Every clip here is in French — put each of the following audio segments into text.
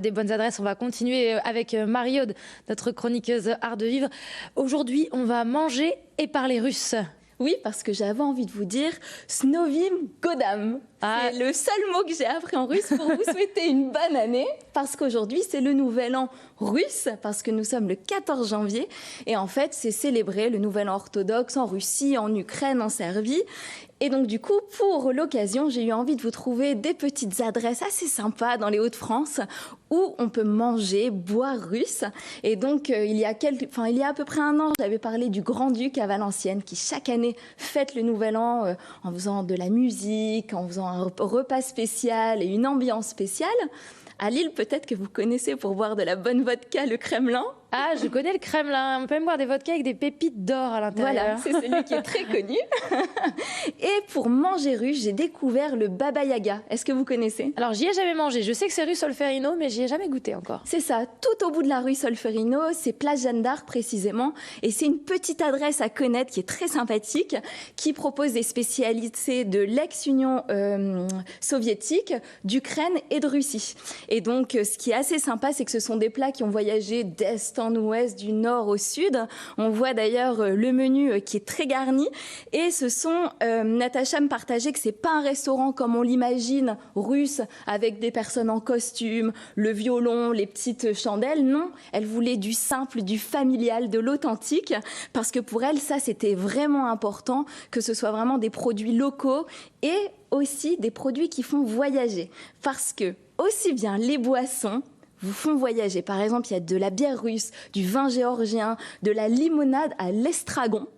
Des bonnes adresses, on va continuer avec Marie-Aude, notre chroniqueuse art de vivre. Aujourd'hui, on va manger et parler russe. Oui, parce que j'avais envie de vous dire Snovim Godam. C'est le seul mot que j'ai appris en russe pour vous souhaiter une bonne année. Parce qu'aujourd'hui, c'est le nouvel an russe, parce que nous sommes le 14 janvier. Et en fait, c'est célébrer le nouvel an orthodoxe en Russie, en Ukraine, en Serbie. Et donc, du coup, pour l'occasion, j'ai eu envie de vous trouver des petites adresses assez sympas dans les Hauts-de-France où on peut manger, boire russe. Et donc, il y a à peu près un an, j'avais parlé du Grand-Duc à Valenciennes qui, chaque année, fête le Nouvel An en faisant de la musique, en faisant un repas spécial et une ambiance spéciale. À Lille, peut-être que vous connaissez pour boire de la bonne vodka, le Kremlin. Ah, je connais le Kremlin. On peut même boire des vodkas avec des pépites d'or à l'intérieur. Voilà, c'est celui qui est très connu. Et pour manger russe, j'ai découvert le Baba Yaga. Est-ce que vous connaissez? Alors, j'y ai jamais mangé. Je sais que c'est rue Solferino, mais j'y ai jamais goûté encore. C'est ça, tout au bout de la rue Solferino, c'est Place Jeanne d'Arc précisément. Et c'est une petite adresse à connaître qui est très sympathique, qui propose des spécialités de l'ex-Union soviétique, d'Ukraine et de Russie. Et donc, ce qui est assez sympa, c'est que ce sont des plats qui ont voyagé d'est en ouest, du nord au sud. On voit d'ailleurs le menu qui est très garni. Et ce sont, Natacha me partageait que c'est pas un restaurant comme on l'imagine, russe, avec des personnes en costume, le violon, les petites chandelles. Non, elle voulait du simple, du familial, de l'authentique. Parce que pour elle, ça, c'était vraiment important, que ce soit vraiment des produits locaux et aussi des produits qui font voyager. Parce que aussi bien les boissons vous font voyager. Par exemple, il y a de la bière russe, du vin géorgien, de la limonade à l'estragon.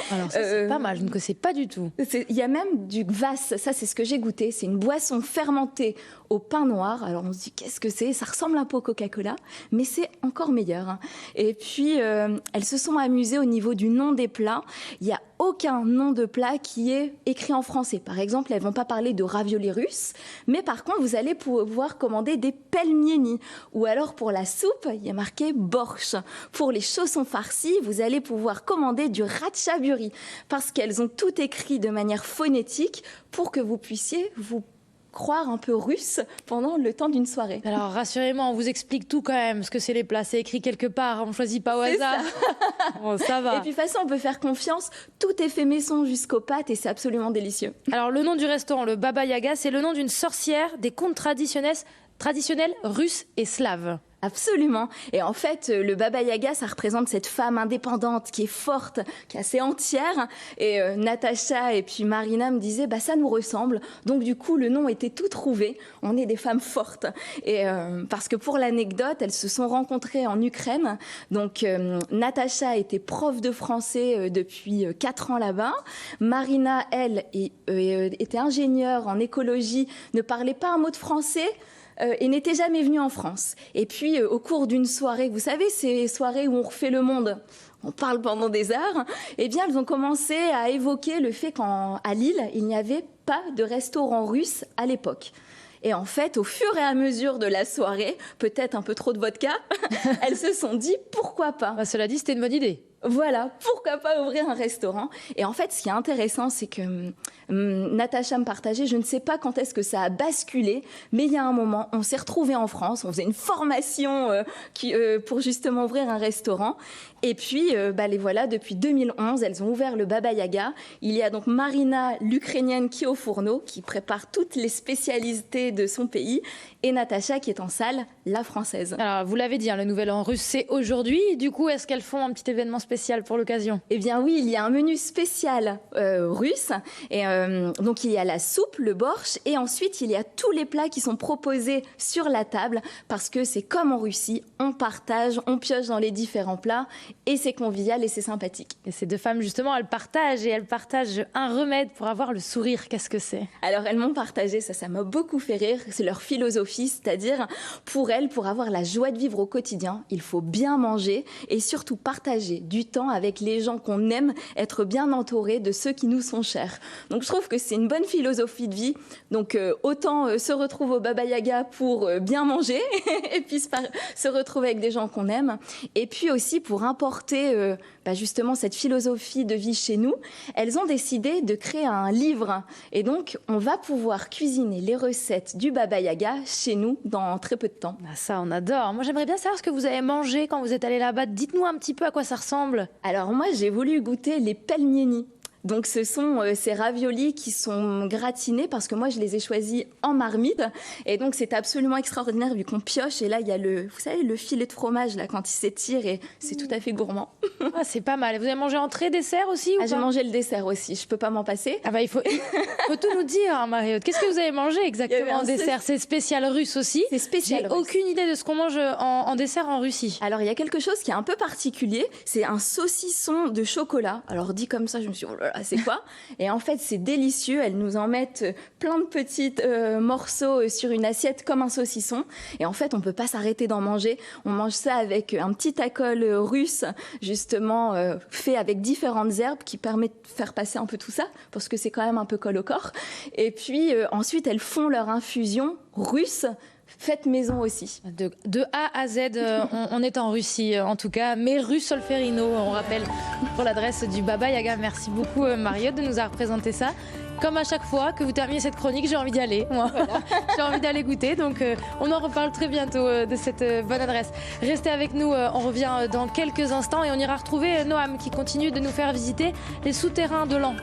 Alors ça, c'est pas mal, je ne connaissais pas du tout. Il y a même du kvass, ça c'est ce que j'ai goûté. C'est une boisson fermentée au pain noir. Alors on se dit, qu'est-ce que c'est? Ça ressemble un peu au Coca-Cola, mais c'est encore meilleur. Et puis, elles se sont amusées au niveau du nom des plats. Il n'y a aucun nom de plat qui est écrit en français. Par exemple, elles ne vont pas parler de raviolis russes, mais par contre, vous allez pouvoir commander des pelmieni. Ou alors, pour la soupe, il y a marqué borsch. Pour les chaussons farcis, vous allez pouvoir commander du ratchaburi, parce qu'elles ont tout écrit de manière phonétique pour que vous puissiez vous croire un peu russe pendant le temps d'une soirée. Alors rassurez-moi, on vous explique tout quand même, ce que c'est les plats, c'est écrit quelque part, on ne choisit pas au hasard. Bon, ça va. Et puis de toute façon, on peut faire confiance, tout est fait maison jusqu'aux pâtes et c'est absolument délicieux. Alors le nom du restaurant, le Baba Yaga, c'est le nom d'une sorcière des contes traditionnels russes et slaves. Absolument. Et en fait, le Baba Yaga, ça représente cette femme indépendante qui est forte, qui est assez entière. Et Natacha et puis Marina me disaient, bah ça nous ressemble. Donc du coup, le nom était tout trouvé. On est des femmes fortes. Et parce que pour l'anecdote, elles se sont rencontrées en Ukraine. Donc Natacha était prof de français depuis 4 ans là-bas. Marina, elle, était ingénieure en écologie, ne parlait pas un mot de français. Et n'était jamais venue en France. Et puis, au cours d'une soirée, vous savez, ces soirées où on refait le monde, on parle pendant des heures, eh bien, elles ont commencé à évoquer le fait qu'à Lille, il n'y avait pas de restaurant russe à l'époque. Et en fait, au fur et à mesure de la soirée, peut-être un peu trop de vodka, elles se sont dit, pourquoi pas? Bah, cela dit, c'était une bonne idée. Voilà, pourquoi pas ouvrir un restaurant? Et en fait, ce qui est intéressant, c'est que Natacha me partageait, je ne sais pas quand est-ce que ça a basculé, mais il y a un moment, on s'est retrouvés en France, on faisait une formation pour justement ouvrir un restaurant. Et puis, les voilà, depuis 2011, elles ont ouvert le Baba Yaga. Il y a donc Marina, l'Ukrainienne, qui est au fourneau, qui prépare toutes les spécialités de son pays, et Natacha, qui est en salle, la française. Alors, vous l'avez dit, le nouvel an russe, c'est aujourd'hui. Du coup, est-ce qu'elles font un petit événement spécial pour l'occasion? Eh bien oui, il y a un menu spécial russe. Et donc, il y a la soupe, le borsch, et ensuite, il y a tous les plats qui sont proposés sur la table, parce que c'est comme en Russie, on partage, on pioche dans les différents plats, et c'est convivial et c'est sympathique. Et ces deux femmes, justement, elles partagent un remède pour avoir le sourire. Qu'est-ce que c'est? Alors, elles m'ont partagé, ça m'a beaucoup fait rire, c'est leur philosophie, c'est-à-dire, pour elles, pour avoir la joie de vivre au quotidien, il faut bien manger et surtout partager du temps avec les gens qu'on aime, être bien entouré de ceux qui nous sont chers. Donc, je trouve que c'est une bonne philosophie de vie. Donc, autant se retrouver au Baba Yaga pour bien manger et puis se retrouver avec des gens qu'on aime. Et puis aussi pour importer apporter justement cette philosophie de vie chez nous, elles ont décidé de créer un livre. Et donc, on va pouvoir cuisiner les recettes du Baba Yaga chez nous dans très peu de temps. Ah, ça, on adore. Moi, j'aimerais bien savoir ce que vous avez mangé quand vous êtes allé là-bas. Dites-nous un petit peu à quoi ça ressemble. Alors moi, j'ai voulu goûter les pelmeni. Donc ce sont ces raviolis qui sont gratinés parce que moi je les ai choisis en marmite et donc c'est absolument extraordinaire vu qu'on pioche et là il y a vous savez le filet de fromage là quand il s'étire et c'est tout à fait gourmand. Ah, c'est pas mal. Vous avez mangé entrée, dessert aussi ou j'ai pas? mangé le dessert aussi, je peux pas m'en passer. Ah bah il faut tout nous dire, hein, Marie-Aude. Qu'est-ce que vous avez mangé exactement en dessert? C'est spécial russe aussi. C'est spécial. J'ai aucune idée de ce qu'on mange en dessert en Russie. Alors il y a quelque chose qui est un peu particulier, c'est un saucisson de chocolat. Alors dit comme ça, je me suis dit, oh là là, c'est quoi? Et en fait, c'est délicieux. Elles nous en mettent plein de petits morceaux sur une assiette comme un saucisson. Et en fait, on peut pas s'arrêter d'en manger. On mange ça avec un petit tacol russe, justement, fait avec différentes herbes qui permettent de faire passer un peu tout ça, parce que c'est quand même un peu colle au corps. Et puis, ensuite, elles font leur infusion russe. Faites maison aussi. De A à Z, on est en Russie en tout cas, mais rue Solferino, on rappelle, pour l'adresse du Baba Yaga. Merci beaucoup Marie-Aude de nous avoir présenté ça. Comme à chaque fois que vous terminez cette chronique, j'ai envie d'y aller, moi. Voilà. J'ai envie d'aller goûter, donc on en reparle très bientôt de cette bonne adresse. Restez avec nous, on revient dans quelques instants et on ira retrouver Noam qui continue de nous faire visiter les souterrains de Laon.